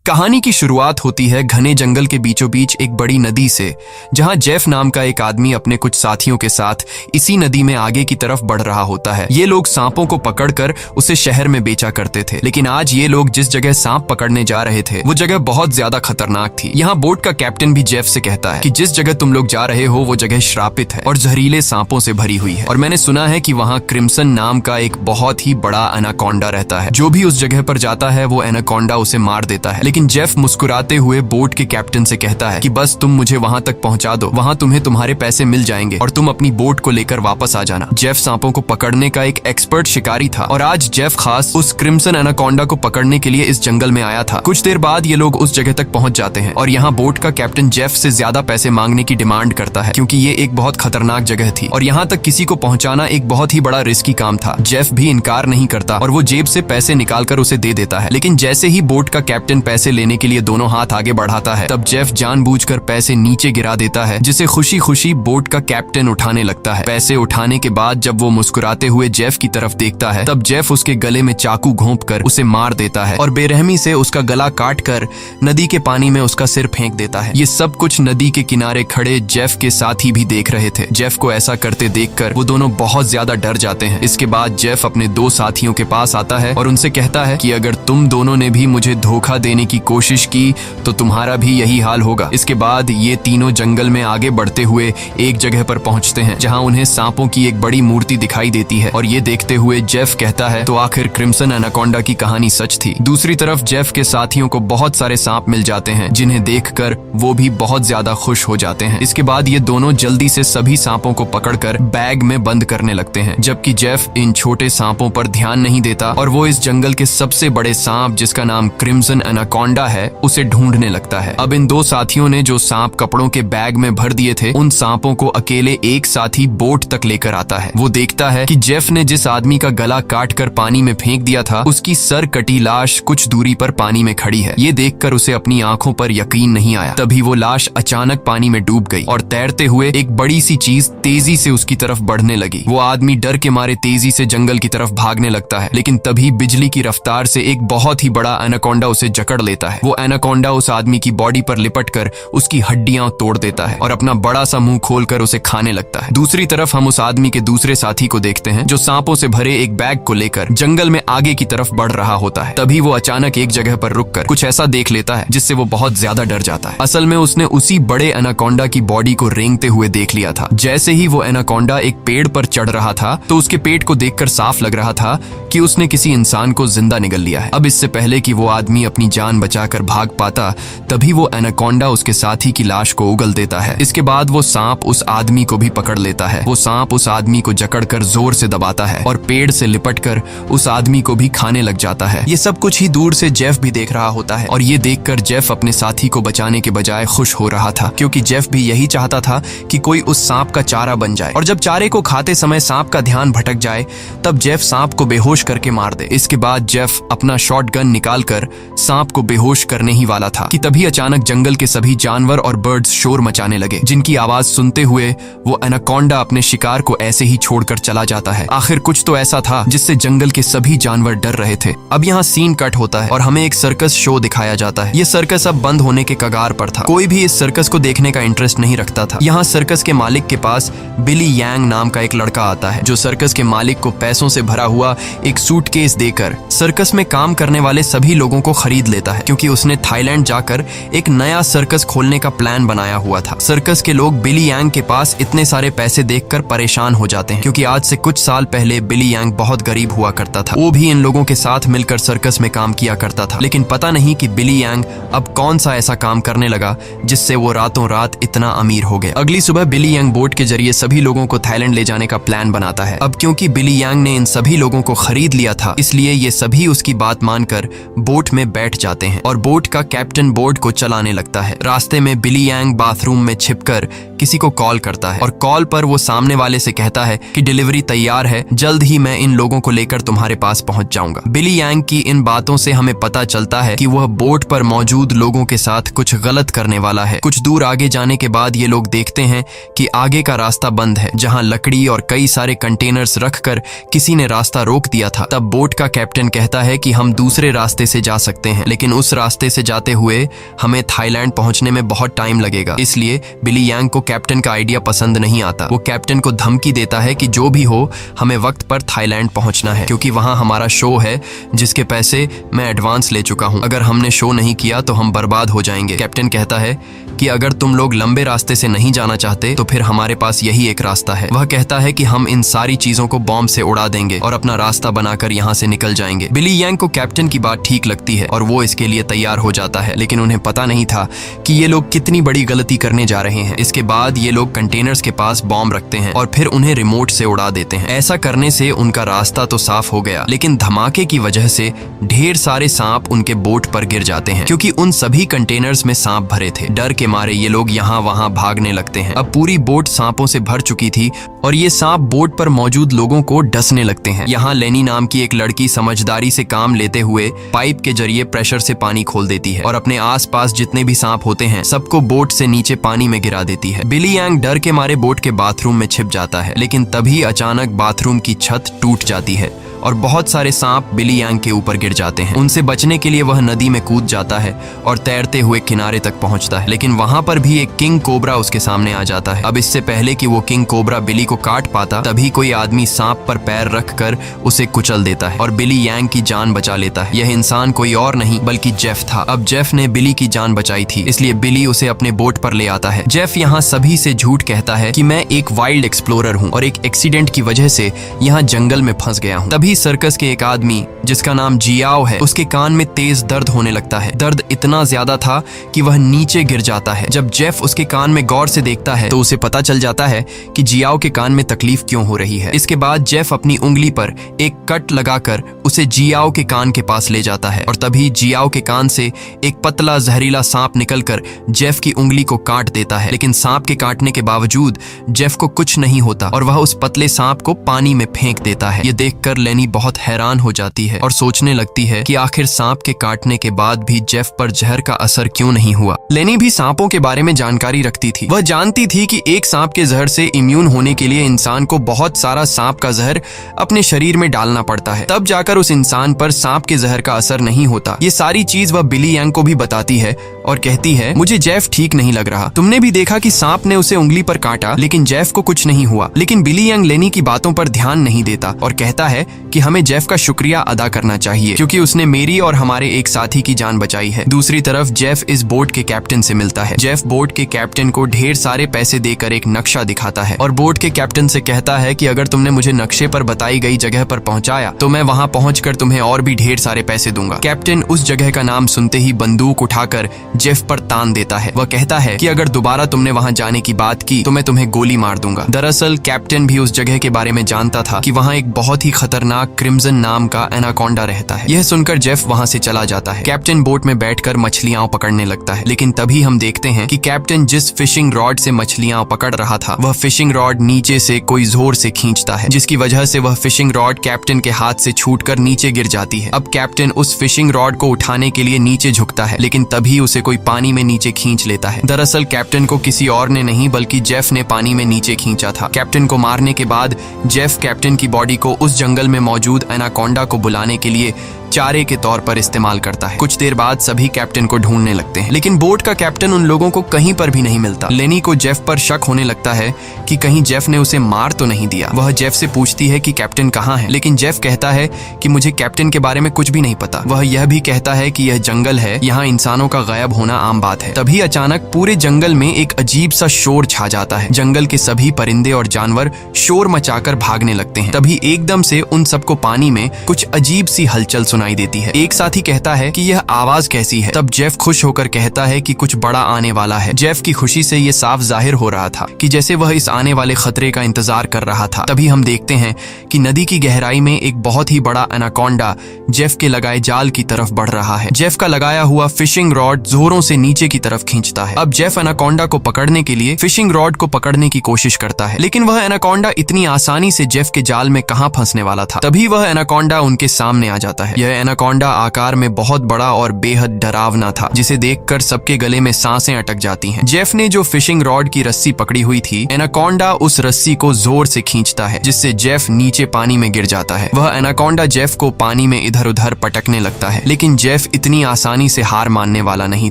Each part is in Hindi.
कहानी की शुरुआत होती है घने जंगल के बीचों बीच एक बड़ी नदी से, जहां जेफ नाम का एक आदमी अपने कुछ साथियों के साथ इसी नदी में आगे की तरफ बढ़ रहा होता है। ये लोग सांपों को पकड़कर उसे शहर में बेचा करते थे, लेकिन आज ये लोग जिस जगह सांप पकड़ने जा रहे थे वो जगह बहुत ज्यादा खतरनाक थी। यहाँ बोट का कैप्टन भी जेफ से कहता है कि जिस जगह तुम लोग जा रहे हो वो जगह श्रापित है और जहरीले सांपों से भरी हुई है, और मैंने सुना है कि वहाँ क्रिम्सन नाम का एक बहुत ही बड़ा एनाकोंडा रहता है। जो भी उस जगह पर जाता है वो एनाकोंडा उसे मार देता है। लेकिन जेफ मुस्कुराते हुए बोट के कैप्टन से कहता है कि बस तुम मुझे वहां तक पहुंचा दो, वहां तुम्हें तुम्हारे पैसे मिल जाएंगे और तुम अपनी बोट को लेकर वापस आ जाना। जेफ सांपों को पकड़ने का एक एक्सपर्ट शिकारी था और आज जेफ खास उस क्रिम्सन एनाकोंडा को पकड़ने के लिए इस जंगल में आया था। कुछ देर बाद ये लोग उस जगह तक पहुंच जाते हैं और यहाँ बोट का कैप्टन जेफ से ज्यादा पैसे मांगने की डिमांड करता है, क्योंकि ये एक बहुत खतरनाक जगह थी और यहाँ तक किसी को पहुंचाना एक बहुत ही बड़ा रिस्की काम था। जेफ भी इनकार नहीं करता और वो जेब से पैसे निकालकर उसे दे देता है। लेकिन जैसे ही बोट का कैप्टन पैसे लेने के लिए दोनों हाथ आगे बढ़ाता है, तब जेफ जानबूझकर पैसे नीचे गिरा देता है, जिसे खुशी खुशी बोट का कैप्टन उठाने लगता है। पैसे उठाने के बाद जब वो मुस्कुराते हुए जेफ की तरफ देखता है, तब जेफ उसके गले में चाकू घोंपकर उसे मार देता है और बेरहमी से उसका गला काटकर नदी के पानी में उसका सिर फेंक देता है। ये सब कुछ नदी के किनारे खड़े जेफ के साथी भी देख रहे थे। जेफ को ऐसा करते देखकर वो दोनों बहुत ज्यादा डर जाते हैं। इसके बाद जेफ अपने दो साथियों के पास आता है और उनसे कहता है कि अगर तुम दोनों ने भी मुझे धोखा देने की कोशिश की तो तुम्हारा भी यही हाल होगा। इसके बाद ये तीनों जंगल में आगे बढ़ते हुए एक जगह पर पहुंचते हैं, जहां उन्हें सांपों की एक बड़ी मूर्ति दिखाई देती है और ये देखते हुए जेफ कहता है तो आखिर क्रिम्सन एनाकोंडा की कहानी सच थी। दूसरी तरफ जेफ के साथियों को बहुत सारे सांप मिल जाते हैं, जिन्हें देखकर वो भी बहुत ज्यादा खुश हो जाते हैं। इसके बाद ये दोनों जल्दी से सभी सांपों को पकड़कर बैग में बंद करने लगते हैं, जबकि जेफ इन छोटे सांपों पर ध्यान नहीं देता और वो इस जंगल के सबसे बड़े सांप, जिसका नाम क्रिम्सन एनाकोंडा है, उसे ढूंढने लगता है। अब इन दो साथियों ने जो सांप कपड़ों के बैग में भर दिए थे, उन सांपों को अकेले एक साथी बोट तक लेकर आता है। वो देखता है कि जेफ ने जिस आदमी का गला काटकर पानी में फेंक दिया था, उसकी सर कटी लाश कुछ दूरी पर पानी में खड़ी है। ये देखकर उसे अपनी आंखों पर यकीन नहीं आया। तभी वो लाश अचानक पानी में डूब गई और तैरते हुए एक बड़ी सी चीज तेजी से उसकी तरफ बढ़ने लगी। वो आदमी डर के मारे तेजी से जंगल की तरफ भागने लगता है, लेकिन तभी बिजली की रफ्तार से एक बहुत ही बड़ा एनाकोंडा उसे जकड़ लेता है। वो एनाकोंडा उस आदमी की बॉडी पर लिपटकर उसकी हड्डियां तोड़ देता है और अपना बड़ा सा मुंह खोलकर उसे खाने लगता है। दूसरी तरफ हम उस आदमी के दूसरे साथी को देखते हैं, जो सांपों से भरे एक बैग को लेकर जंगल में आगे की तरफ बढ़ रहा होता है। तभी वो अचानक एक जगह पर रुककर कुछ ऐसा देख लेता है जिससे वो बहुत ज्यादा डर जाता है। असल में उसने उसी बड़े एनाकोंडा की बॉडी को रेंगते हुए देख लिया था। जैसे ही वो एनाकोंडा एक पेड़ पर चढ़ रहा था, तो उसके पेट को देखकर साफ लग रहा था कि उसने किसी इंसान को जिंदा निगल लिया है। अब इससे पहले कि वो आदमी अपनी जान बचाकर भाग पाता, तभी वो एनाकोंडा उसके साथी की लाश को उगल देता है। इसके बाद वो सांप उस आदमी को भी पकड़ लेता है। वो सांप उस आदमी को जकड़कर जोर से दबाता है और पेड़ से लिपटकर उस आदमी को भी खाने लग जाता है। ये सब कुछ ही दूर से जेफ भी देख रहा होता है और ये देखकर जेफ अपने साथी को बचाने के बजाय खुश हो रहा था, क्योंकि जेफ भी यही चाहता था कि कोई उस सांप का चारा बन जाए और जब चारे को खाते समय सांप का ध्यान भटक जाए, तब जेफ सांप को बेहोश करके मार दे। इसके बाद जेफ अपना शॉटगन निकालकर सांप को बेहोश करने ही वाला था कि तभी अचानक जंगल के सभी जानवर और बर्ड्स शोर मचाने लगे, जिनकी आवाज सुनते हुए वो एनाकोंडा अपने शिकार को ऐसे ही छोड़कर चला जाता है। आखिर कुछ तो ऐसा था जिससे जंगल के सभी जानवर डर रहे थे। अब यहाँ सीन कट होता है और हमें एक सर्कस शो दिखाया जाता है। ये सर्कस अब बंद होने के कगार पर था। कोई भी इस सर्कस को देखने का इंटरेस्ट नहीं रखता था। यहाँ सर्कस के मालिक के पास बिली यांग नाम का एक लड़का आता है, जो सर्कस के मालिक को पैसों से भरा हुआ एक सूटकेस देकर सर्कस में काम करने वाले सभी लोगों को खरीद लेता है, क्योंकि उसने थाईलैंड जाकर एक नया सर्कस खोलने का प्लान बनाया हुआ था। सर्कस के लोग बिली यांग के पास इतने सारे पैसे देखकर परेशान हो जाते हैं, क्योंकि आज से कुछ साल पहले बिली यांग बहुत गरीब हुआ करता था। वो भी इन लोगों के साथ मिलकर सर्कस में काम किया करता था, लेकिन पता नहीं कि बिली यांग अब कौन सा ऐसा काम करने लगा जिससे वो रातों रात इतना अमीर हो गया। अगली सुबह बिली यांग बोट के जरिए सभी लोगों को थाईलैंड ले जाने का प्लान बनाता है। अब क्योंकि बिली यांग ने इन सभी लोगों को खरीद लिया था, इसलिए ये सभी उसकी बात मानकर बोट में बैठ जाते हैं और बोट का कैप्टन बोट को चलाने लगता है। रास्ते में बिली यांग बाथरूम में छिपकर किसी को कॉल करता है और कॉल पर वो सामने वाले से कहता है कि डिलीवरी तैयार है, जल्द ही मैं इन लोगों को लेकर तुम्हारे पास पहुंच जाऊंगा। बिली यांग की इन बातों से हमें पता चलता है कि वह बोट पर मौजूद लोगों के साथ कुछ गलत करने वाला है। कुछ दूर आगे जाने के बाद ये लोग देखते हैं कि आगे का रास्ता बंद है, जहां लकड़ी और कई सारे कंटेनर्स रखकर किसी ने रास्ता रोक दिया था। तब बोट का कैप्टन कहता है कि हम दूसरे रास्ते से जा सकते हैं, लेकिन उस रास्ते से जाते हुए हमें थाईलैंड पहुंचने में बहुत टाइम लगेगा। इसलिए बिली यांग को कैप्टन का आइडिया पसंद नहीं आता। वो कैप्टन को धमकी देता है कि जो भी हो हमें वक्त पर थाईलैंड पहुंचना है, क्योंकि वहां हमारा शो है जिसके पैसे मैं एडवांस ले चुका हूं। अगर हमने शो नहीं किया तो हम बर्बाद हो जाएंगे। कैप्टन कहता है कि अगर तुम लोग लंबे रास्ते से नहीं जाना चाहते तो फिर हमारे पास यही एक रास्ता है। वह कहता है कि हम इन सारी चीजों को बॉम्ब से उड़ा देंगे और अपना रास्ता बनाकर यहाँ से निकल जाएंगे। बिली यांग को कैप्टन की बात ठीक लगती है और वो इसके लिए तैयार हो जाता है, लेकिन उन्हें पता नहीं था कि ये लोग कितनी बड़ी गलती करने जा रहे हैं। इसके बाद ये लोग कंटेनर्स के पास बॉम्ब रखते हैं और फिर उन्हें रिमोट से उड़ा देते हैं। ऐसा करने से उनका रास्ता तो साफ हो गया, लेकिन धमाके की वजह से ढेर सारे सांप उनके बोट पर गिर जाते हैं, क्योंकि उन सभी कंटेनर्स में सांप भरे थे। डर के मारे ये लोग यहाँ वहाँ भागने लगते हैं। अब पूरी बोट सांपों से भर चुकी थी और ये सांप बोट पर मौजूद लोगों को डसने लगते हैं। यहाँ लेनी नाम की एक लड़की समझदारी से काम लेते हुए पाइप के जरिए प्रेशर से पानी खोल देती है और अपने आसपास जितने भी सांप होते हैं सबको बोट से नीचे पानी में गिरा देती है। बिली यांग डर के मारे बोट के बाथरूम में छिप जाता है, लेकिन तभी अचानक बाथरूम की छत टूट जाती है और बहुत सारे सांप बिली यांग के ऊपर गिर जाते हैं। उनसे बचने के लिए वह नदी में कूद जाता है और तैरते हुए किनारे तक पहुंचता है, लेकिन वहां पर भी एक किंग कोबरा उसके सामने आ जाता है। अब इससे पहले कि वो किंग कोबरा बिली को काट पाता, तभी कोई आदमी सांप पर पैर रखकर उसे कुचल देता है और बिली यांग की जान बचा लेता है। यह इंसान कोई और नहीं बल्कि जेफ था। अब जेफ ने बिली की जान बचाई थी, इसलिए बिली उसे अपने बोट पर ले आता है। जेफ यहाँ सभी से झूठ कहता है कि मैं एक वाइल्ड एक्सप्लोरर हूँ और एक एक्सीडेंट की वजह से यहाँ जंगल में फंस गया हूँ। तभी सर्कस के एक आदमी जिसका नाम जियाओ है, उसके कान में तेज दर्द होने लगता है। दर्द इतना ज्यादा था कि वह नीचे गिर जाता है। जब जेफ उसके कान में गौर से देखता है तो उसे पता चल जाता है कि जियाओ के कान में तकलीफ क्यों हो रही है। इसके बाद जेफ अपनी उंगली पर एक कट लगाकर उसे जियाओ के कान के पास ले जाता है और तभी जियाओ के कान से एक पतला जहरीला सांप निकलकर जेफ की उंगली को काट देता है, लेकिन सांप के काटने के बावजूद जेफ को कुछ नहीं होता और वह उस पतले सांप को पानी में फेंक देता है। ये देखकर लेनी बहुत हैरान हो जाती है और सोचने लगती है कि आखिर सांप के काटने के बाद भी जेफ पर जहर का असर क्यों नहीं हुआ। लेनी भी सांपों के बारे में जानकारी रखती थी। वह जानती थी कि एक सांप के जहर से इम्यून होने के लिए इंसान को बहुत सारा सांप का जहर अपने शरीर में डालना पड़ता है, तब जाकर उस इंसान पर सांप के जहर का असर नहीं होता। ये सारी चीज वह बिली यांग को भी बताती है और कहती है, मुझे जेफ ठीक नहीं लग रहा। तुमने भी देखा कि सांप ने उसे उंगली पर काटा, लेकिन जेफ को कुछ नहीं हुआ। लेकिन बिली यांग लेनी की बातों पर ध्यान नहीं देता और कहता है कि हमें जेफ का शुक्रिया अदा करना चाहिए, क्योंकि उसने मेरी और हमारे एक साथी की जान बचाई है। दूसरी तरफ जेफ इस बोट के कैप्टन से मिलता है। जेफ बोट के कैप्टन को ढेर सारे पैसे देकर एक नक्शा दिखाता है और बोट के कैप्टन से कहता है कि अगर तुमने मुझे नक्शे पर बताई गई जगह पर पहुंचाया तो मैं वहां पहुंचकर तुम्हें और भी ढेर सारे पैसे दूंगा। कैप्टन उस जगह का नाम सुनते ही बंदूक उठाकर जेफ पर तान देता है। वह कहता है कि अगर दोबारा तुमने वहां जाने की बात की तो मैं तुम्हें गोली मार दूंगा। दरअसल कैप्टन भी उस जगह के बारे में जानता था कि वहां एक बहुत ही खतरनाक क्रिम्सन नाम का एनाकोंडा रहता है। यह सुनकर जेफ वहां से चला जाता है। कैप्टन बोट में बैठकर मछलियां पकड़ने लगता है, लेकिन तभी हम देखते हैं कि कैप्टन जिस फिशिंग रॉड से मछलियां पकड़ रहा था वह फिशिंग रॉड नीचे से कोई जोर से खींचता है, जिसकी वजह से वह फिशिंग रॉड कैप्टन के हाथ से छूटकर नीचे गिर जाती है। अब कैप्टन उस फिशिंग रॉड को उठाने के लिए नीचे झुकता है, लेकिन तभी उसे कोई पानी में नीचे खींच लेता है। दरअसल कैप्टन को किसी और ने नहीं बल्कि जेफ ने पानी में नीचे खींचा था। कैप्टन को मारने के बाद जेफ कैप्टन की बॉडी को उस जंगल में मौजूद एनाकोंडा को बुलाने के लिए चारे के तौर पर इस्तेमाल करता है। कुछ देर बाद सभी कैप्टन को ढूंढने लगते हैं, लेकिन बोट का कैप्टन उन लोगों को कहीं पर भी नहीं मिलता। लेनी को जेफ पर शक होने लगता है कि कहीं जेफ ने उसे मार तो नहीं दिया। वह जेफ से पूछती है कि कैप्टन कहाँ है, लेकिन जेफ कहता है कि मुझे कैप्टन के बारे में कुछ भी नहीं पता। वह यह भी कहता है कि यह जंगल है, यहाँ इंसानों का गायब होना आम बात है। तभी अचानक पूरे जंगल में एक अजीब सा शोर छा जाता है। जंगल के सभी परिंदे और जानवर शोर मचाकर भागने लगते हैं। तभी एकदम से उन सबको पानी में कुछ अजीब सी हलचल सुनाई देती है। एक साथी कहता है कि यह आवाज कैसी है। तब जेफ खुश होकर कहता है कि कुछ बड़ा आने वाला है। जेफ की खुशी से यह साफ जाहिर हो रहा था कि जैसे वह इस आने वाले खतरे का इंतजार कर रहा था। तभी हम देखते हैं कि नदी की गहराई में एक बहुत ही बड़ा एनाकोंडा जेफ के लगाए जाल की तरफ बढ़ रहा है। जेफ का लगाया हुआ फिशिंग रॉड जोरों से नीचे की तरफ खींचता है। अब जेफ एनाकोंडा को पकड़ने के लिए फिशिंग रॉड को पकड़ने की कोशिश करता है, लेकिन वह एनाकोंडा इतनी आसानी से जेफ के जाल में कहां फंसने वाला था। तभी वह एनाकोंडा उनके सामने आ जाता है। यह एनाकोंडा आकार में बहुत बड़ा और बेहद डरावना था, जिसे देखकर सबके गले में सांसें अटक जाती हैं। जेफ ने जो फिशिंग रॉड की रस्सी पकड़ी हुई थी, एनाकोंडा उस रस्सी को जोर से खींचता है, जिससे जेफ नीचे पानी में गिर जाता है। वह एनाकोंडा जेफ को पानी में इधर उधर पटकने लगता है, लेकिन जेफ इतनी आसानी से हार मानने वाला नहीं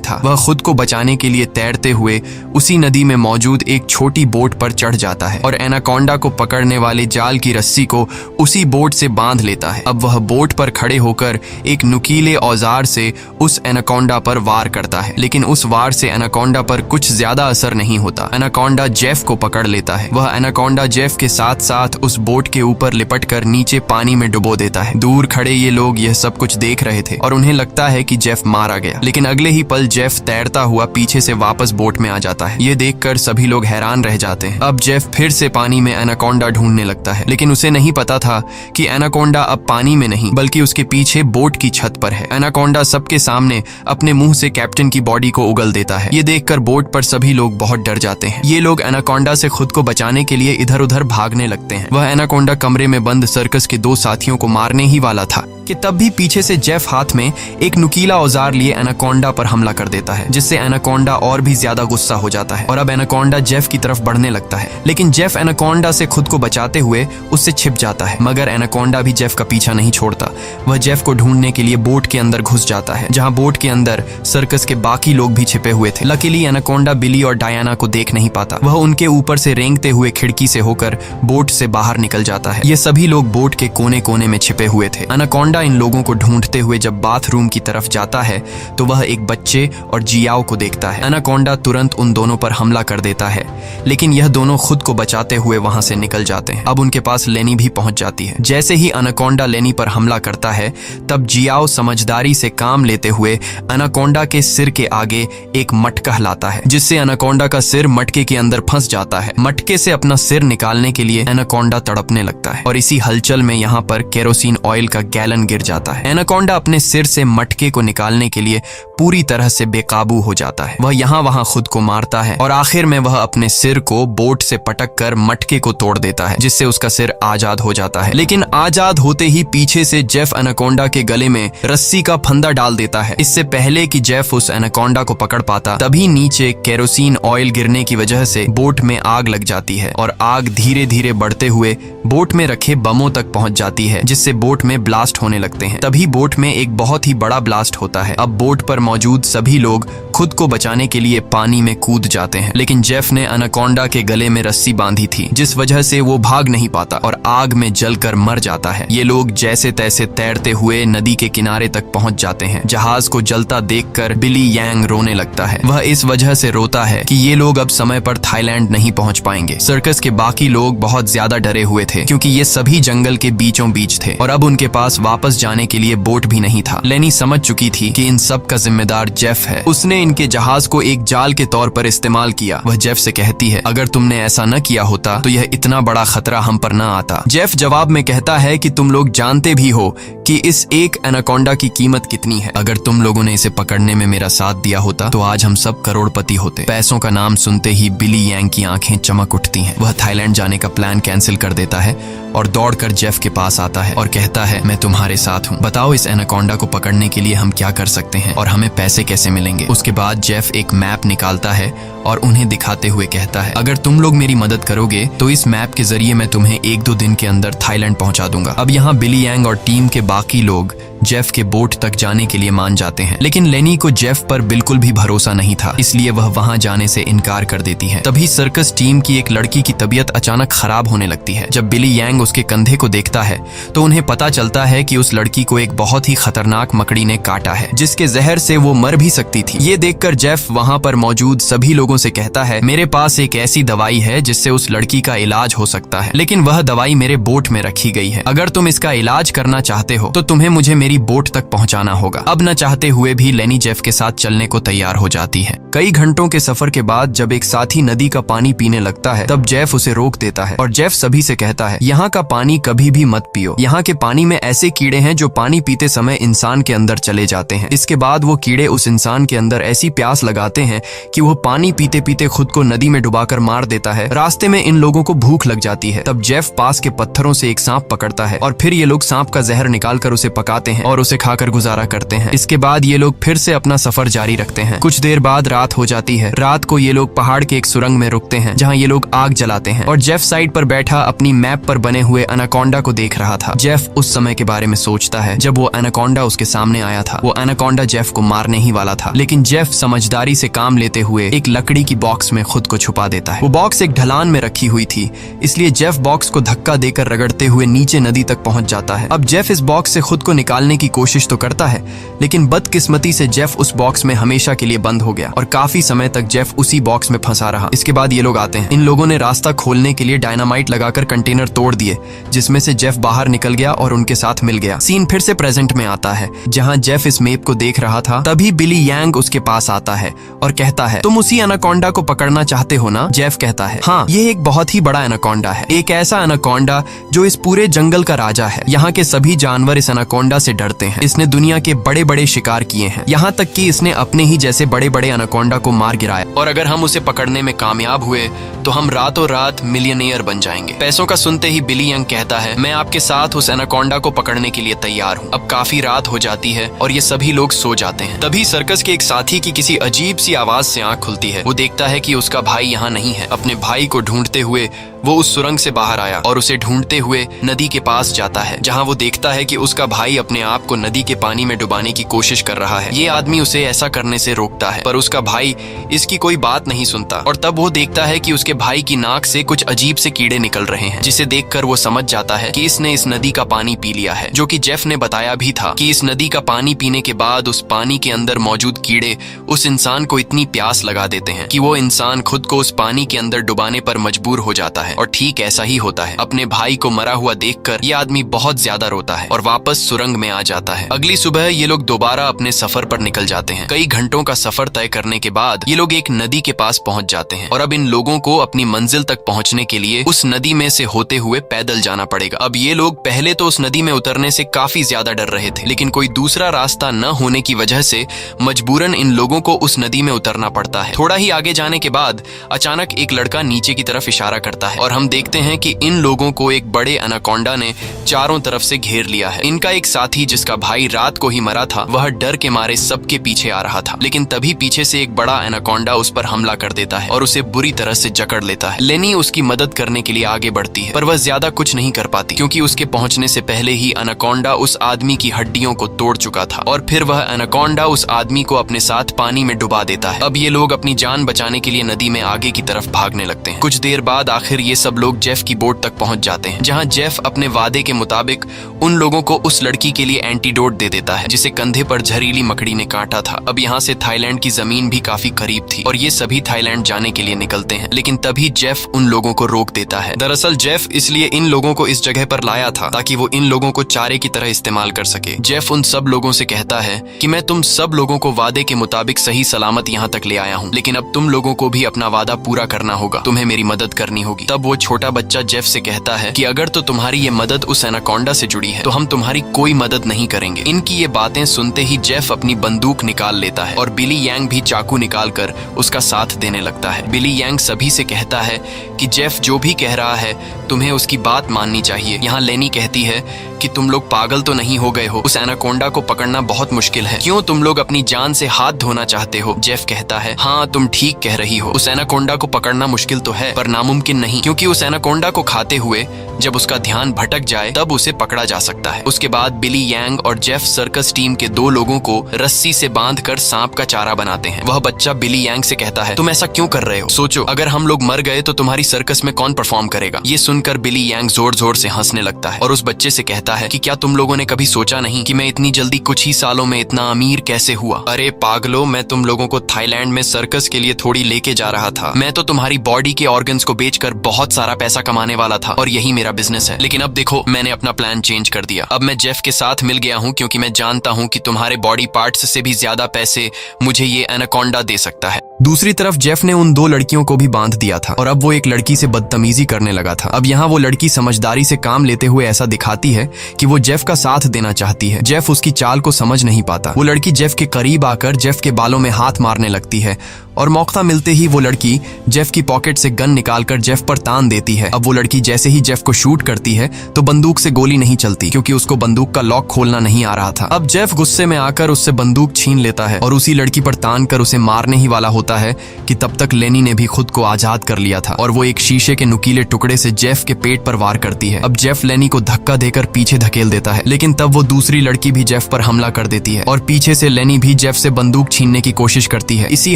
था। वह खुद को बचाने के लिए तैरते हुए उसी नदी में मौजूद एक छोटी बोट पर चढ़ जाता है और एनाकोंडा को पकड़ने वाले जाल की रस्सी को उसी बोट से बांध लेता है। अब वह बोट पर खड़े होकर एक नुकीले औजार से उस एनाकोंडा पर वार करता है, लेकिन उस वार से एनाकोंडा पर कुछ ज्यादा असर नहीं होता। एनाकोंडा जेफ को पकड़ लेता है। वह एनाकोंडा जेफ के साथ साथ उस बोट के ऊपर लिपटकर नीचे पानी में डुबो देता है। दूर खड़े ये लोग यह सब कुछ देख रहे थे और उन्हें लगता है कि जेफ मारा गया, लेकिन अगले ही पल जेफ तैरता हुआ पीछे से वापस बोट में आ जाता है। ये देखकर सभी लोग हैरान रह जाते हैं। अब जेफ फिर से पानी में एनाकोंडा ढूंढने लगता है, लेकिन उसे नहीं पता था कि एनाकोंडा अब पानी में नहीं बल्कि उसके पीछे बोट की छत पर है। एनाकोंडा सबके सामने अपने मुंह से कैप्टन की बॉडी को उगल देता है। ये देखकर बोट पर सभी लोग बहुत डर जाते हैं। ये लोग एनाकोंडा से खुद को बचाने के लिए इधर उधर भागने लगते हैं। वह एनाकोंडा कमरे में बंद सर्कस के 2 साथियों को मारने ही वाला था कि तब भी पीछे से जेफ हाथ में एक नुकीला औजार लिए एनाकोंडा पर हमला कर देता है, जिससे एनाकोंडा और भी ज्यादा गुस्सा हो जाता है और अब एनाकोंडा जेफ की तरफ बढ़ने लगता है। लेकिन जेफ एनाकोंडा से खुद को बचाते हुए उससे छिप जाता है, मगर एनाकोंडा भी जेफ का पीछा नहीं छोड़ता। वह जेफ को ढूंढने के लिए बोट के अंदर घुस जाता है, जहां बोट के अंदर सर्कस के बाकी लोग भी छिपे हुए थे। लकीली एनाकोंडा बिली और डायना को देख नहीं पाता। वह उनके ऊपर से रेंगते हुए खिड़की से होकर बोट से बाहर निकल जाता है। ये सभी लोग बोट के कोने कोने में छिपे हुए थे। एनाकोंडा इन लोगों को ढूंढते हुए जब बाथरूम की तरफ जाता है तो वह एक बच्चे और जियाओ को देखता है। एनाकोंडा तुरंत उन दोनों पर हमला कर देता है, लेकिन यह दोनों खुद को बचाते हुए वहां से निकल जाते हैं। अब उनके पास लेनी भी पहुंच जाती है। जैसे ही एनाकोंडा लेनी पर हमला करता है, तब जियाओ समझदारी से काम लेते हुए एनाकोंडा के सिर के आगे एक मटका लाता है, जिससे एनाकोंडा का सिर मटके के अंदर फंस जाता है। मटके से अपना सिर निकालने के लिए एनाकोंडा तड़पने लगता है और इसी हलचल में यहाँ पर केरोसिन ऑयल का गैलन गिर जाता है। एनाकोंडा अपने सिर से मटके को निकालने के लिए पूरी तरह से बेकाबू हो जाता है। वह यहाँ वहां खुद को मारता है और आखिर में वह अपने सिर को बोट से पटक कर मटके को तोड़ देता है, जिससे उसका सिर आजाद हो जाता है। लेकिन आजाद होते ही पीछे से जेफ एनाकोंडा के गले में रस्सी का फंदा डाल देता है। इससे पहले कि जेफ उस एनाकोंडा को पकड़ पाता, तभी नीचे केरोसिन ऑयल गिरने की वजह से बोट में आग लग जाती है और आग धीरे धीरे बढ़ते हुए बोट में रखे बमों तक पहुंच जाती है, जिससे बोट में ब्लास्ट होने लगते हैं। तभी बोट में एक बहुत ही बड़ा ब्लास्ट होता है। अब बोट पर मौजूद सभी लोग खुद को बचाने के लिए पानी में कूद जाते हैं, लेकिन जेफ ने एनाकोंडा के गले में रस्सी बांधी थी, जिस वजह से वो भाग नहीं पाता और आग में जलकर मर जाता है। ये लोग जैसे तैसे तैरते हुए नदी के किनारे तक पहुंच जाते हैं। जहाज को जलता देखकर बिली यांग रोने लगता है। वह इस वजह से रोता है कि ये लोग अब समय पर थाईलैंड नहीं पहुंच पाएंगे। सर्कस के बाकी लोग बहुत ज्यादा डरे हुए थे, क्योंकि ये सभी जंगल के बीचों बीच थे और अब उनके पास वापस जाने के लिए बोट भी नहीं था। लेनी समझ चुकी थी कि इन सब का जिम्मेदार जेफ है। उसने इनके जहाज को एक जाल के तौर पर इस्तेमाल किया। वह जेफ से कहती है, अगर तुमने ऐसा न किया होता तो यह इतना बड़ा खतरा हम पर न आता। जेफ जवाब में कहता है कि तुम लोग जानते भी हो कि इस एक एनाकोंडा की कीमत कितनी है। अगर तुम लोगों ने इसे पकड़ने में मेरा साथ दिया होता तो आज हम सब करोड़पति होते। पैसों का नाम सुनते ही बिली यांग की आंखें चमक उठती हैं। वह थाईलैंड जाने का प्लान कैंसिल कर देता है और दौड़कर जेफ के पास आता है और कहता है, मैं तुम्हारे साथ हूँ। बताओ इस एनाकोंडा को पकड़ने के लिए हम क्या कर सकते हैं और हमें पैसे कैसे मिलेंगे। उसके बाद जेफ एक मैप निकालता है और उन्हें दिखाते हुए कहता है, अगर तुम लोग मेरी मदद करोगे तो इस मैप के जरिए मैं तुम्हें 1-2 दिन के अंदर थाईलैंड पहुंचा दूंगा। अब यहाँ बिली यांग और टीम के बाकी लोग जेफ के बोट तक जाने के लिए मान जाते हैं, लेकिन लेनी को जेफ पर बिल्कुल भी भरोसा नहीं था, इसलिए वह वहां जाने से इनकार कर देती है। तभी सर्कस टीम की एक लड़की की तबीयत अचानक खराब होने लगती है। जब बिली यांग उसके कंधे को देखता है तो उन्हें पता चलता है कि उस लड़की को एक बहुत ही खतरनाक मकड़ी ने काटा है, जिसके जहर से वो मर भी सकती थी। ये देखकर जेफ वहां पर मौजूद सभी लोगों से कहता है, मेरे पास एक ऐसी दवाई है जिससे उस लड़की का इलाज हो सकता है, लेकिन वह दवाई मेरे बोट में रखी गई है। अगर तुम इसका इलाज करना चाहते हो तो तुम्हें मुझे मेरी बोट तक पहुंचाना होगा। अब न चाहते हुए भी लेनी जेफ के साथ चलने को तैयार हो जाती है। कई घंटों के सफर के बाद जब एक साथी नदी का पानी पीने लगता है, तब जेफ उसे रोक देता है और जेफ सभी से कहता है, यहाँ का पानी कभी भी मत पियो। यहाँ के पानी में ऐसे कीड़े हैं जो पानी पीते समय इंसान के अंदर चले जाते हैं। इसके बाद वो कीड़े उस इंसान के अंदर ऐसी प्यास लगाते हैं कि वो पानी पीते पीते खुद को नदी में डुबाकर मार देता है। रास्ते में इन लोगों को भूख लग जाती है। तब जेफ पास के पत्थरों से एक सांप पकड़ता है और फिर ये लोग सांप का जहर निकालकर उसे पकाते हैं और उसे खाकर गुजारा करते हैं। इसके बाद ये लोग फिर से अपना सफर जारी रखते हैं। कुछ देर बाद रात हो जाती है। रात को ये लोग पहाड़ के एक सुरंग में रुकते हैं जहाँ ये लोग आग जलाते हैं और जेफ साइड पर बैठा अपनी मैप पर बने हुए एनाकोंडा को देख रहा था। जेफ उस समय के बारे में सोचता है जब वो एनाकोंडा उसके सामने आया था। वो एनाकोंडा जेफ को मारने ही वाला था, लेकिन जेफ समझदारी से काम लेते हुए एक लकड़ी की बॉक्स में खुद को छुपा देता है। वो बॉक्स एक ढलान में रखी हुई थी, इसलिए जेफ बॉक्स को धक्का देकर रगड़ते हुए नीचे नदी तक पहुंच जाता है। अब जेफ इस बॉक्स से खुद को निकालने की कोशिश तो करता है, लेकिन बदकिस्मती से जेफ उस बॉक्स में हमेशा के लिए बंद हो गया और काफी समय तक जेफ उसी बॉक्स में फंसा रहा। इसके बाद ये लोग आते हैं। इन लोगों ने रास्ता खोलने के लिए डायनामाइट लगाकर कंटेनर तोड़ दिए, जिसमें से जेफ बाहर निकल गया और उनके साथ मिल गया। सीन फिर से प्रेजेंट में आता है जहां जेफ इस मैप को देख रहा था। तभी बिली यांग उसके पास आता है और कहता है, तुम उसी एनाकोंडा को पकड़ना चाहते हो ना? जेफ कहता है, हाँ, ये एक बहुत ही बड़ा एनाकोंडा है, एक ऐसा एनाकोंडा जो इस पूरे जंगल का राजा है। यहाँ के सभी जानवर इस एनाकोंडा से डरते हैं। इसने दुनिया के बड़े बड़े शिकार किए हैं, यहाँ तक कि इसने अपने ही जैसे बड़े बड़े एनाकोंडा को मार गिराया, और अगर हम उसे पकड़ने में कामयाब हुए तो हम रातों रात मिलियनेयर बन जाएंगे। पैसों का सुनते ही बिली यंग कहता है, मैं आपके साथ उस एनाकोंडा को पकड़ने के लिए तैयार हूँ। अब काफी रात हो जाती है और ये सभी लोग सो जाते हैं। तभी सर्कस के एक साथी की किसी अजीब सी आवाज से आंख खुलती है। वो देखता है कि उसका भाई यहाँ नहीं है। अपने भाई को ढूंढते हुए वो उस सुरंग से बाहर आया और उसे ढूंढते हुए नदी के पास जाता है, जहाँ वो देखता है कि उसका भाई अपने आप को नदी के पानी में डुबाने की कोशिश कर रहा है। ये आदमी उसे ऐसा करने से रोकता है, पर उसका भाई इसकी कोई बात नहीं सुनता। और तब वो देखता है कि उसके भाई की नाक से कुछ अजीब से कीड़े निकल रहे हैं, जिसे देखकर वो समझ जाता है कि इसने इस नदी का पानी पी लिया है, जो कि जेफ ने बताया भी था कि इस नदी का पानी पीने के बाद उस पानी के अंदर मौजूद कीड़े उस इंसान को इतनी प्यास लगा देते हैं कि वो इंसान खुद को उस पानी के अंदर डुबाने पर मजबूर हो जाता है। और ठीक ऐसा ही होता है। अपने भाई को मरा हुआ देखकर ये आदमी बहुत ज्यादा रोता है और वापस सुरंग में आ जाता है। अगली सुबह ये लोग दोबारा अपने सफर पर निकल जाते हैं। कई घंटों का सफर तय करने के बाद ये लोग एक नदी के पास पहुंच जाते हैं और अब इन लोगों को अपनी मंजिल तक पहुंचने के लिए उस नदी में से होते हुए पैदल जाना पड़ेगा। अब ये लोग पहले तो उस नदी में उतरने से काफी ज्यादा डर रहे थे, लेकिन कोई दूसरा रास्ता न होने की वजह से मजबूरन इन लोगों को उस नदी में उतरना पड़ता है। थोड़ा ही आगे जाने के बाद अचानक एक लड़का नीचे की तरफ इशारा करता है और हम देखते हैं कि इन लोगों को एक बड़े एनाकोंडा ने चारों तरफ से घेर लिया है। इनका एक साथी जिसका भाई रात को ही मरा था, वह डर के मारे सबके पीछे आ रहा था, लेकिन तभी पीछे से एक बड़ा एनाकोंडा उस पर हमला कर देता है और उसे बुरी तरह से जकड़ लेता है। लेनी उसकी मदद करने के लिए आगे बढ़ती है, पर वह ज्यादा कुछ नहीं कर पाती, क्योंकि उसके पहुंचने से पहले ही एनाकोंडा उस आदमी की हड्डियों को तोड़ चुका था और फिर वह एनाकोंडा उस आदमी को अपने साथ पानी में डुबा देता है। अब ये लोग अपनी जान बचाने के लिए नदी में आगे की तरफ भागने लगते हैं। कुछ देर बाद आखिर ये सब लोग जेफ की बोट तक पहुंच जाते हैं, जहां जेफ अपने वादे के मुताबिक उन लोगों को उस लड़की के लिए एंटीडोट दे देता है जिसे कंधे पर जहरीली मकड़ी ने काटा था। अब यहाँ से थाईलैंड की जमीन भी काफी करीब थी और ये सभी थाईलैंड जाने के लिए निकलते हैं, लेकिन तभी जेफ उन लोगों को रोक देता है। दरअसल जेफ इसलिए इन लोगों को इस जगह पर लाया था ताकि वो इन लोगों को चारे की तरह इस्तेमाल कर सके। जेफ उन सब लोगों से कहता है कि मैं तुम सब लोगों को वादे के मुताबिक सही सलामत यहाँ तक ले आया हूँ, लेकिन अब तुम लोगों को भी अपना वादा पूरा करना होगा, तुम्हें मेरी मदद करनी होगी। तब वो छोटा बच्चा जेफ से कहता है कि अगर तो तुम्हारी ये मदद उस एनाकोंडा से जुड़ी है तो हम तुम्हारी कोई मदद नहीं करेंगे। इनकी ये बातें सुनते ही जेफ अपनी बंदूक निकाल लेता है और बिली यांग भी चाकू निकालकर उसका साथ देने लगता है। बिली यांग सभी से कहता है कि जेफ जो भी कह रहा है तुम्हें उसकी बात माननी चाहिए। यहाँ लेनी कहती है कि तुम लोग पागल तो नहीं हो गए हो, उस एनाकोंडा को पकड़ना बहुत मुश्किल है, क्यों तुम लोग अपनी जान से हाथ धोना चाहते हो? जेफ कहता है, हाँ तुम ठीक कह रही हो, उस एनाकोंडा को पकड़ना मुश्किल तो है पर नामुमकिन नहीं, क्योंकि उस एनाकोंडा को खाते हुए जब उसका ध्यान भटक जाए तब उसे पकड़ा जा सकता है। उसके बाद बिली यांग और जेफ सर्कस टीम के 2 लोगों को रस्सी से बांधकर सांप का चारा बनाते हैं। वह बच्चा बिली यांग से कहता है, तुम ऐसा क्यों कर रहे हो? सोचो अगर हम लोग मर गए तो तुम्हारी सर्कस में कौन परफॉर्म करेगा? ये सुनकर बिली यांग जोर जोर से हंसने लगता है और उस बच्चे से कहता है कि क्या तुम लोगों ने कभी सोचा नहीं कि मैं इतनी जल्दी कुछ ही सालों में इतना अमीर कैसे हुआ? अरे पागलो, मैं तुम लोगों को थाईलैंड में सर्कस के लिए थोड़ी लेके जा रहा था। मैं तो तुम्हारी बॉडी के ऑर्गन्स को बेचकर बहुत सारा पैसा कमाने वाला था और यही मेरा बिजनेस है, लेकिन अब देखो मैंने अपना प्लान चेंज कर दिया। अब मैं जेफ के साथ मिल गया हूँ क्योंकि मैं जानता हूँ कि तुम्हारे बॉडी पार्ट्स से भी ज्यादा पैसे मुझे ये एनाकोंडा दे सकता है। दूसरी तरफ जेफ ने उन 2 लड़कियों को भी बांध दिया था और अब वो एक लड़की से बदतमीजी करने लगा था। अब यहाँ वो लड़की समझदारी से काम लेते हुए ऐसा दिखाती है कि वो जेफ का साथ देना चाहती है। जेफ उसकी चाल को समझ नहीं पाता। वो लड़की जेफ के करीब आकर जेफ के बालों में हाथ मारने लगती है और मौका मिलते ही वो लड़की जेफ की पॉकेट से गन निकालकर जेफ पर तान देती है। अब वो लड़की जैसे ही जेफ को शूट करती है तो बंदूक से गोली नहीं चलती, क्योंकि उसको बंदूक का लॉक खोलना नहीं आ रहा था। अब जेफ गुस्से में आकर उससे बंदूक छीन लेता है और उसी लड़की पर तान कर उसे मारने ही वाला होता है कि तब तक लेनी ने भी खुद को आजाद कर लिया था और वो एक शीशे के नुकीले टुकड़े से जेफ के पेट पर वार करती है। अब जेफ लेनी को धक्का देकर पीछे धकेल देता है, लेकिन तब वो दूसरी लड़की भी जेफ पर हमला कर देती है और पीछे से लेनी भी जेफ से बंदूक छीनने की कोशिश करती है। इसी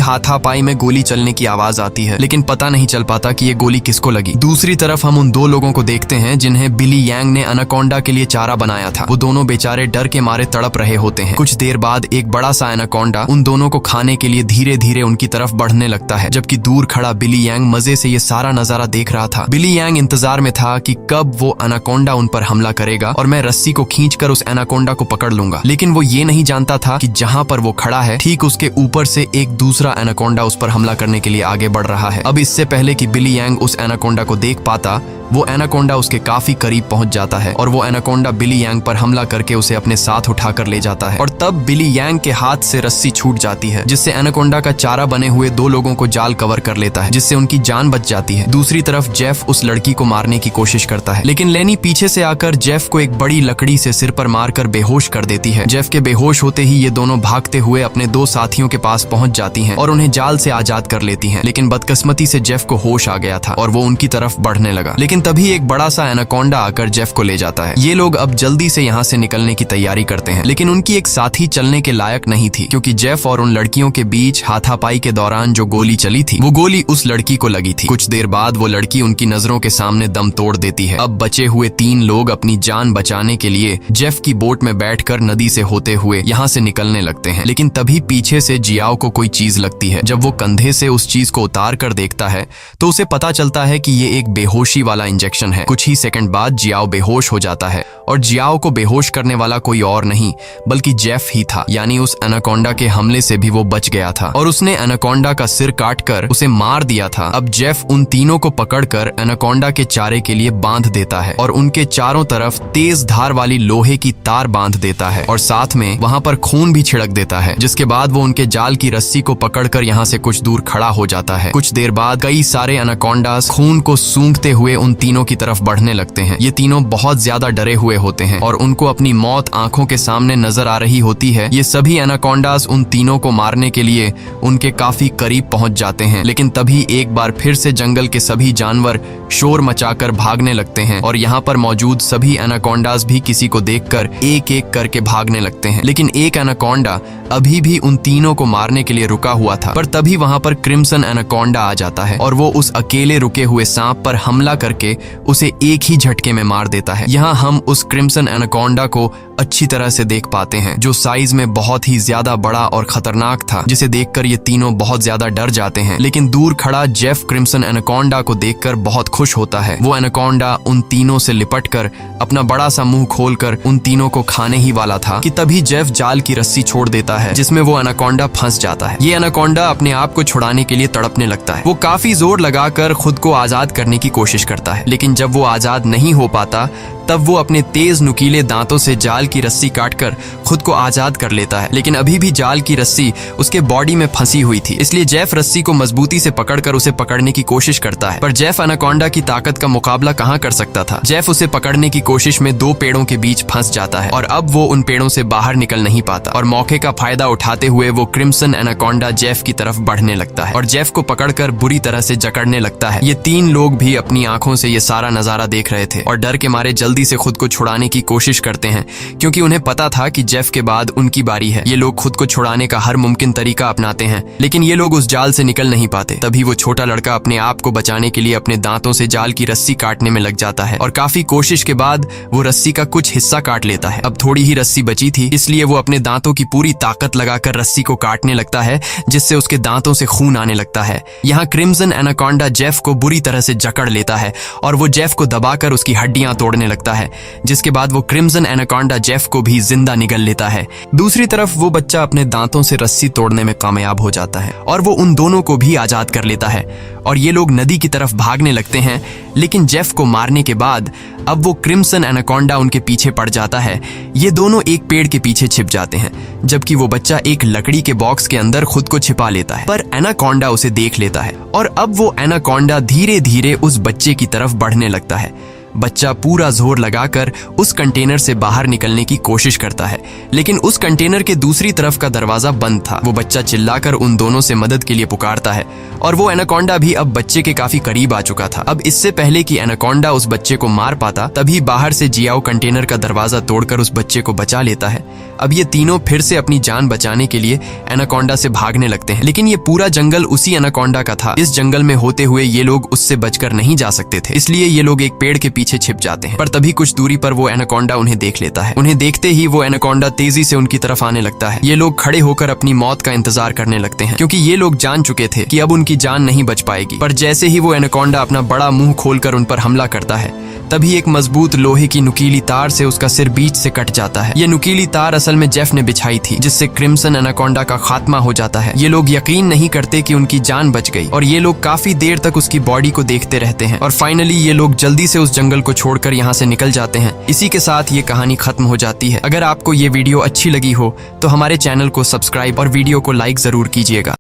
हाथापाई में गोली चलने की आवाज आती है, लेकिन पता नहीं चल पाता कि ये गोली किसको लगी। दूसरी तरफ हम उन दो लोगों को देखते हैं जिन्हें बिली यांग ने एनाकोंडा के लिए चारा बनाया था। वो दोनों बेचारे डर के मारे तड़प रहे होते हैं। कुछ देर बाद एक बड़ा सा एनाकोंडा उन दोनों को खाने के लिए धीरे धीरे उनकी तरफ बढ़ने लगता है, जबकि दूर खड़ा बिली यांग मजे से ये सारा नजारा देख रहा था। बिली यांग इंतजार में था कि कब वो एनाकोंडा उन पर हमला करेगा और मैं रस्सी को खींचकर उस एनाकोंडा को पकड़ लूंगा। लेकिन वो ये नहीं जानता था कि जहां पर वो खड़ा है ठीक उसके ऊपर से एक दूसरा एनाकोंडा उस पर हमला करने के लिए आगे बढ़ रहा है। अब इससे पहले कि बिली यांग उस एनाकोंडा को देख पाता, वो एनाकोंडा उसके काफी करीब पहुंच जाता है और वो एनाकोंडा बिली यांग पर हमला करके उसे अपने साथ उठाकर ले जाता है। और तब बिली यांग के हाथ से रस्सी छूट जाती है, जिससे एनाकोंडा का चारा बने हुए दो लोगों को जाल कवर कर लेता है, जिससे उनकी जान बच जाती है। दूसरी तरफ जेफ उस लड़की को मारने की कोशिश करता है, लेकिन लेनी पीछे से आकर जेफ को एक बड़ी लकड़ी से सिर पर मारकर बेहोश कर देती है। जेफ के बेहोश होते ही ये दोनों भागते हुए अपने दो साथियों के पास पहुंच जाती हैं और उन्हें जाल से आजाद कर लेती हैं। लेकिन बदकिस्मती से जेफ को होश आ गया था और वो उनकी तरफ बढ़ने लगा, लेकिन तभी एक बड़ा सा एनाकोंडा आकर जेफ को ले जाता है। ये लोग अब जल्दी से यहाँ से निकलने की तैयारी करते हैं, लेकिन उनकी एक साथी चलने के लायक नहीं थी, क्योंकि जेफ और उन लड़कियों के बीच हाथापाई के दौरान जो गोली चली थी वो गोली उस लड़की को लगी थी। कुछ देर बाद वो लड़की उनकी नजरों के सामने दम तोड़ देती है। अब बचे हुए तीन लोग अपनी जान बचाने के लिए जेफ की बोट में बैठकर नदी से होते हुए यहाँ से निकलने लगते हैं, लेकिन तभी पीछे से जियाओ को कोई चीज लगती है। जब वो कंधे से उस चीज को उतार कर देखता है तो उसे पता चलता है कि ये एक बेहोशी वाला इंजेक्शन है। कुछ ही सेकंड बाद जियाओ बेहोश हो जाता है और जियाओ को बेहोश करने वाला कोई और नहीं बल्कि जेफ ही था, यानी उस एनाकोंडा के हमले से भी वो बच गया था और उसने एनाकोंडा का सिर काटकर उसे मार दिया था। अब जेफ उन तीनों को पकड़कर एनाकोंडा के चारे के लिए बांध देता है और उनके चारों तरफ तेज धार वाली लोहे की तार बांध देता है और साथ में वहां पर खून भी छिड़क देता है, जिसके बाद वो उनके जाल की रस्सी को पकड़कर यहाँ से कुछ दूर खड़ा हो जाता है। कुछ देर बाद कई सारे एनाकोंडास खून को सूंघते हुए उन तीनों की तरफ बढ़ने लगते हैं। ये तीनों बहुत ज्यादा डरे हुए होते हैं और उनको अपनी मौत आंखों के सामने नजर आ रही होती है। ये सभी एनाकोंडास उन तीनों को मारने के लिए उनके काफी करीब पहुंच जाते हैं, लेकिन तभी एक बार फिर से जंगल के सभी जानवर शोर मचाकर भागने लगते हैं और यहाँ पर मौजूद सभी एनाकोंडास भी किसी को देखकर एक एक करके भागने लगते हैं। लेकिन एक एनाकोंडा अभी भी उन तीनों को मारने के लिए रुका हुआ था, पर तभी वहां पर क्रिम्सन एनाकोंडा आ जाता है और वो उस अकेले रुके हुए सांप पर हमला करके उसे एक ही झटके में मार देता है। यहाँ हम उस क्रिम्सन एनाकोंडा को अच्छी तरह से देख पाते हैं, जो साइज में बहुत ही ज्यादा बड़ा और खतरनाक था, जिसे देखकर ये तीनों बहुत ज्यादा डर जाते हैं। लेकिन दूर खड़ा जेफ क्रिम्सन एनाकोंडा को देखकर बहुत खुश होता है। वो एनाकोंडा उन तीनों से लिपटकर अपना बड़ा सा मुंह खोलकर उन तीनों को खाने ही वाला था कि तभी जेफ जाल की रस्सी छोड़ देता है, जिसमें वो एनाकोंडा फंस जाता है। ये एनाकोंडा अपने आप को छुड़ाने के लिए तड़पने लगता है। वो काफी जोर लगाकर खुद को आजाद करने की कोशिश करता है, लेकिन जब वो आजाद नहीं हो पाता तब वो अपने तेज नुकीले दांतों से जाल की रस्सी काटकर खुद को आजाद कर लेता है। लेकिन अभी भी जाल की रस्सी उसके बॉडी में फंसी हुई थी, इसलिए जेफ रस्सी को मजबूती से पकड़कर उसे पकड़ने की कोशिश करता है, पर जेफ एनाकोंडा की ताकत का मुकाबला कहां कर सकता था। जेफ उसे पकड़ने की कोशिश में दो पेड़ों के बीच फंस जाता है और अब वो उन पेड़ों से बाहर निकल नहीं पाता और मौके का फायदा उठाते हुए वो क्रिम्सन एनाकोंडा जेफ की तरफ बढ़ने लगता है और जेफ को पकड़कर बुरी तरह से जकड़ने लगता है। ये तीन लोग भी अपनी आंखों से ये सारा नजारा देख रहे थे और डर के मारे जल्दी से खुद को छुड़ाने की कोशिश करते हैं, क्योंकि उन्हें पता था कि जेफ के बाद उनकी बारी है। ये लोग खुद को छुड़ाने का हर मुमकिन तरीका अपनाते हैं, लेकिन ये लोग उस जाल से निकल नहीं पाते। तभी वो छोटा लड़का अपने आप को बचाने के लिए अपने दांतों से जाल की रस्सी काटने में लग जाता है और काफी कोशिश के बाद वो रस्सी का कुछ हिस्सा काट लेता है। अब थोड़ी ही रस्सी बची थी, इसलिए वो अपने दांतों की पूरी ताकत लगाकर रस्सी को काटने लगता है, जिससे उसके दांतों से खून आने लगता है। यहाँ क्रिम्सन एनाकोंडा जेफ को बुरी तरह से जकड़ लेता है और वो जेफ को दबाकर उसकी हड्डियां तोड़ने लगता है। लगता है, जिसके बाद वो क्रिम्सन एनाकोंडा जेफ को भी जिंदा निगल लेता है। दूसरी तरफ वो बच्चा अपने दांतों से रस्सी तोड़ने में कामयाब हो जाता है और वो उन दोनों को भी आजाद कर लेता है और ये लोग नदी की तरफ भागने लगते हैं। लेकिन जेफ को मारने के बाद अब वो क्रिम्सन एनाकोंडा उनके पीछे पड़ जाता है। ये दोनों एक पेड़ के पीछे छिप जाते हैं, जबकि वो बच्चा एक लकड़ी के बॉक्स के अंदर खुद को छिपा लेता है। पर एनाकोंडा उसे देख लेता है और अब वो एनाकोंडा धीरे धीरे उस बच्चे की तरफ बढ़ने लगता है। बच्चा पूरा जोर लगाकर उस कंटेनर से बाहर निकलने की कोशिश करता है, लेकिन उस कंटेनर के दूसरी तरफ का दरवाजा बंद था। वो बच्चा चिल्लाकर उन दोनों से मदद के लिए पुकारता है और वो एनाकोंडा भी अब बच्चे के काफी करीब आ चुका था। अब इससे पहले कि एनाकोंडा उस बच्चे को मार पाता, तभी बाहर से जियाओ कंटेनर का दरवाजा तोड़कर उस बच्चे को बचा लेता है। अब ये तीनों फिर से अपनी जान बचाने के लिए एनाकोंडा से भागने लगते हैं, लेकिन ये पूरा जंगल उसी एनाकोंडा का था। इस जंगल में होते हुए ये लोग उससे बचकर नहीं जा सकते थे, इसलिए ये लोग एक पेड़ के पीछे छिप जाते हैं। पर तभी कुछ दूरी पर वो एनाकोंडा उन्हें देख लेता है। उन्हें देखते ही वो एनाकोंडा तेजी से उनकी तरफ आने लगता है। ये लोग खड़े होकर अपनी मौत का इंतजार करने लगते हैं, क्योंकि ये लोग जान चुके थे कि अब उनकी जान नहीं बच पाएगी। पर जैसे ही वो एनाकोंडा अपना बड़ा मुंह खोलकर उन पर हमला करता है, तभी एक मजबूत लोहे की नुकीली तार से उसका सिर बीच से कट जाता है। ये नुकीली तार असल में जेफ ने बिछाई थी, जिससे क्रिम्सन एनाकोंडा का खात्मा हो जाता है। ये लोग यकीन नहीं करते कि उनकी जान बच गई और ये लोग काफी देर तक उसकी बॉडी को देखते रहते हैं और फाइनली ये लोग जल्दी से उस जंगल को छोड़कर यहाँ से निकल जाते हैं। इसी के साथ ये कहानी खत्म हो जाती है। अगर आपको ये वीडियो अच्छी लगी हो तो हमारे चैनल को सब्सक्राइब और वीडियो को लाइक जरूर कीजिएगा।